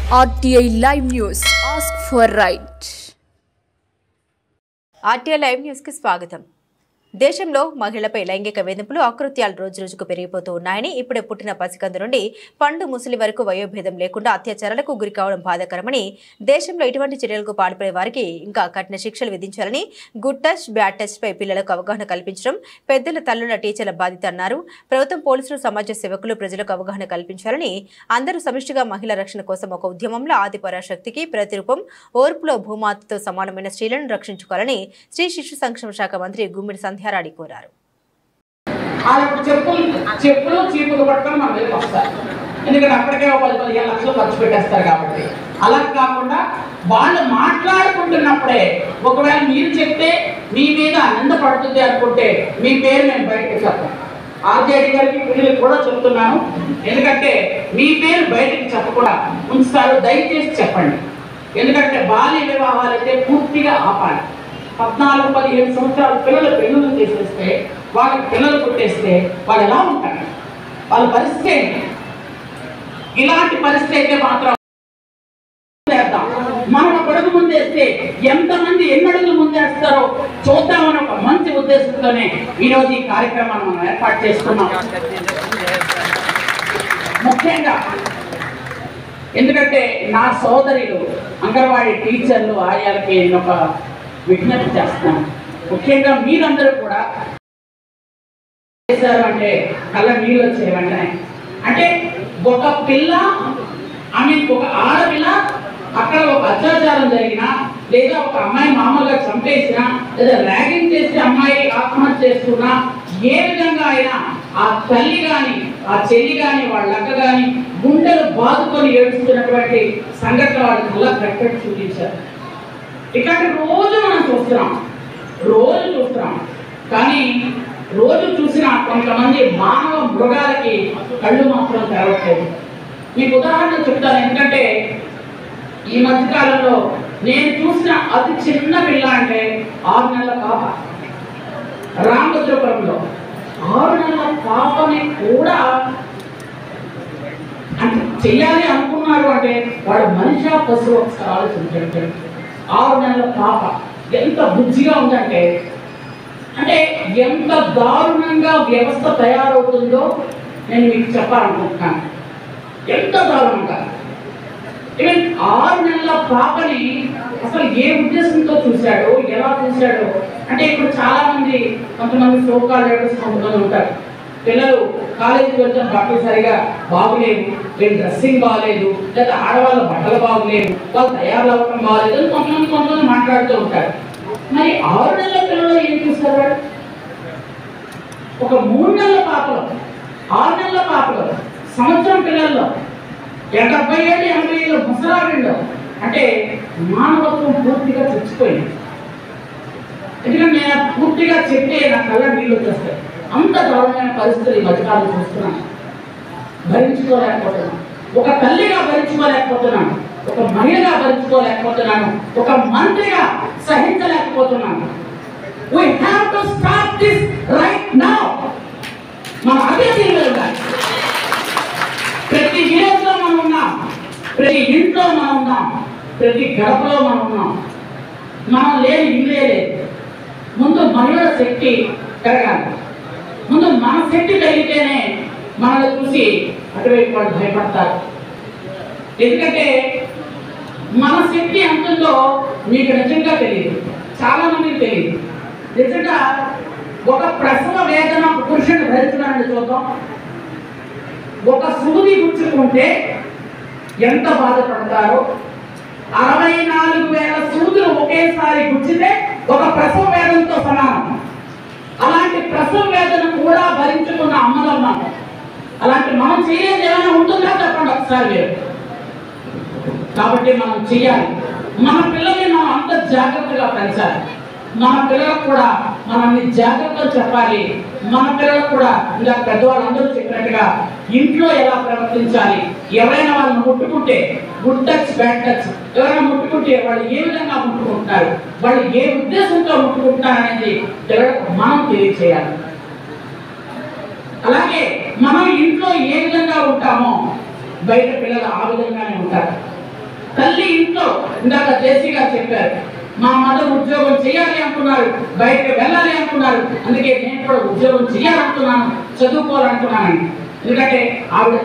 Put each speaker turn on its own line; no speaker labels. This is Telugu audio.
RTI Live News. Ask for right.
RTI Live News की स्वागतम. దేశంలో మహిళలపై లైంగిక వేధింపులు ఆకృత్యాలు రోజురోజుకు పెరిగిపోతూ ఉన్నాయని ఇప్పుడే పుట్టిన పసికందు నుండి పండు ముసలి వరకు వయోభేదం లేకుండా అత్యాచారాలకు గురి కావడం బాధాకరమని దేశంలో ఇటువంటి చర్యలకు పాల్పడే వారికి ఇంకా కఠిన శిక్షలు విధించాలని గుడ్ టచ్ బ్యాడ్ టచ్ పై పిల్లలకు అవగాహన కల్పించడం పెద్దల తల్లుల టీచర్ల బాధ్యత అన్నారు. ప్రభుత్వం పోలీసులు సమాజ సేవకులు ప్రజలకు అవగాహన కల్పించాలని అందరూ సమిష్టిగా మహిళా రక్షణ కోసం ఒక ఉద్యమంలో ఆది పరాశక్తికి ప్రతిరూపం ఓర్పులో భూమాతతో సమానమైన స్త్రీలను రక్షించుకోవాలని స్త్రీ శిశు సంక్షేమ శాఖ మంత్రి గుమ్మిడి సంధ్యారాణి కోరారు.
చెప్పులు చీపులు పట్టుకొని మన దగ్గరికి వస్తారు. ఎందుకంటే అప్పటికే 10-15 లక్షలు ఖర్చు పెట్టేస్తారు కాబట్టి. అలా కాకుండా వాళ్ళు మాట్లాడుకుంటున్నప్పుడే ఒకవేళ మీరు చెప్తే మీ మీద నింద పడుతుంది అనుకుంటే మీ పేరు నేను బయటకు చెప్తాను. ఆర్జేడీ గారికి పిల్లలకు కూడా చెప్తున్నాను. ఎందుకంటే మీ పేరు బయటకు చెప్పకుండా ఉంచుతారు. దయచేసి చెప్పండి. ఎందుకంటే బాల్య వివాహాలు అయితే పూర్తిగా ఆపాలి. 14-15 సంవత్సరాల పిల్లలు పెళ్ళిళ్ళు చేసేస్తే వాళ్ళకి పిల్లలు పుట్టేస్తే వాళ్ళు ఎలా ఉంటారు? వాళ్ళ పరిస్థితి ఏంటి? ఇలాంటి పరిస్థితి అయితే మాత్రం మనం అడుగు ముందేస్తే ఎంతమంది ఎన్నడుగులు ముందేస్తారో చూద్దామని ఒక మంచి ఉద్దేశంతోనే ఈరోజు ఈ కార్యక్రమాన్ని మనం ఏర్పాటు చేసుకున్నాం. ముఖ్యంగా ఎందుకంటే నా సోదరులు అంగన్వాడీ టీచర్లు ఆయాలకి నేను ఒక విజ్ఞప్తి చేస్తాను. ముఖ్యంగా మీరందరూ కూడా చేశారు అంటే కళ్ళ నీళ్ళు వచ్చే వెంటనే అంటే ఒక పిల్ల ఒక ఆడపిల్ల అక్కడ ఒక అత్యాచారం జరిగినా లేదా ఒక అమ్మాయి మామూలుగా చంపేసినా లేదా ర్యాగింగ్ చేసి అమ్మాయి ఆత్మహత్య చేసుకున్నా ఏ విధంగా అయినా ఆ తల్లి కానీ ఆ చెల్లి కానీ వాళ్ళ అక్క కానీ గుండెలు బాదుకొని ఏడుస్తున్నటువంటి సంఘటన వాళ్ళు కళ్ళ కట్టడి చూపించారు. ఇక్కడ రోజు మనం చూస్తున్నాం కానీ రోజు చూసిన కొంతమంది మానవ మృగాలకి కళ్ళు మాత్రం తెరవట్లేదు. మీకు ఉదాహరణ చెప్తాను. ఎందుకంటే ఈ మధ్యకాలంలో నేను చూసిన అతి చిన్న పిల్ల అంటే 6 నెలల పాప రామభద్రపురంలో 6 నెలల పాపని కూడా అంటే చెయ్యాలి అనుకున్నారు అంటే వాడు మనిషి పశువు ఒకసారి ఆలోచించండి. 6 నెలల పాప ఎంత బుద్ధిగా ఉందంటే అంటే ఎంత దారుణంగా వ్యవస్థ తయారవుతుందో నేను మీకు చెప్పాలనుకుంటున్నాను. ఎంత దారుణంగా ఈవెన్ 6 నెలల పాపని అసలు ఏ ఉద్దేశంతో చూశాడో ఎలా చూశాడో అంటే ఇప్పుడు చాలా మంది కొంతమంది సోకాల్ లీడర్స్ కొంతమంది ఉంటారు. పిల్లలు కాలేజీకి వచ్చిన బట్టలు సరిగా బాగులేవు, వీళ్ళ డ్రెస్సింగ్ బాగలేదు, లేదా ఆడవాళ్ళ బట్టలు బాగులేవు, వాళ్ళు తయారు అవ్వడం బాగలేదు అని కొంతమంది మాట్లాడుతూ ఉంటారు. మరి 6 నెలల పిల్లలు ఏం చూస్తారు? ఒక 3 నెలల పాపలు 6 నెలల పాపలు సంవత్సరం పిల్లల్లో 70 ఏళ్ళు 80 ఏళ్ళు ముసలావిళ్ళు అంటే మానవత్వం పూర్తిగా చచ్చిపోయింది. ఎందుకంటే నేను పూర్తిగా చెప్తే నా కళ్ళ నీళ్ళు వచ్చేస్తాయి. అంత దారుణమైన పరిస్థితులు ఈ మధ్యకాలం చూస్తున్నాను. భరించుకోలేకపోతున్నాను. ఒక తల్లిగా భరించుకోలేకపోతున్నాను, ఒక మహిళగా భరించుకోలేకపోతున్నాను, ఒక మంత్రిగా సహించలేకపోతున్నాను. We have to start this right now. మన అభివృద్ధి ప్రతి విలేజ్లో మనం ఉన్నాం, ప్రతి ఇంట్లో మనం ఉన్నాం, ప్రతి గడపలో మనం ఉన్నాం. మనం లేని ఇల్లే లేదు. ముందు మహిళల శక్తి పెరగాలి. ముందు మన శక్తి పెరిగితేనే మనల్ని చూసి అటువైపు వాళ్ళు భయపడతారు. ఎందుకంటే మన శక్తి ఎంతుందో మీకు నిజంగా తెలియదు, చాలా మందికి తెలియదు. నిజంగా ఒక ప్రసవ వేదన పురుషుడు భరించడాన్ని చూద్దాం. ఒక సూది గుచ్చుకుంటే ఎంత బాధపడతారో 64,000 సూదులు ఒకేసారి గుచ్చితే ఒక ప్రసవ వేదనతో సమానం. అలాంటి ప్రసవ వేదన కూడా భరించుకున్న అమ్మలు ఉన్నాం. అలాంటి మనం చేయలేదు ఏమైనా ఉంటుందా చెప్పండి ఒకసారి మీరు. కాబట్టి మనం చేయాలి. మన పిల్లల్ని మనం అంత జాగ్రత్తగా పెంచాలి. మన పిల్లలకు కూడా మనం జాగ్రత్తలు చెప్పాలి. మన పిల్లలకు కూడా ఇలా పెద్దవాళ్ళందరూ చెప్పినట్టుగా ఇంట్లో ఎలా ప్రవర్తించాలి, ఎవరైనా వాళ్ళని ముట్టుకుంటే గుడ్ టచ్ బ్యాడ్ టచ్, ఎవరైనా ముట్టుకుంటే వాళ్ళు ఏ విధంగా ముట్టుకుంటున్నారు, వాళ్ళు ఏ ఉద్దేశంతో ముట్టుకుంటున్నారు అనేది పిల్లలకు మనం తెలియచేయాలి. అలాగే మనం ఇంట్లో ఏ విధంగా ఉంటామో బయట పిల్లలు ఆ విధంగానే ఉంటారు. తల్లి ఇంట్లో ఇందాక జేసీ గారు చెప్పారు, మా మదర్ ఉద్యోగం చేయాలి అనుకున్నారు, బయటకు వెళ్ళాలి అనుకున్నారు, అందుకే నేను కూడా ఉద్యోగం చేయాలనుకున్నాను, చదువుకోవాలనుకున్నాను. ఎందుకంటే ఆవిడ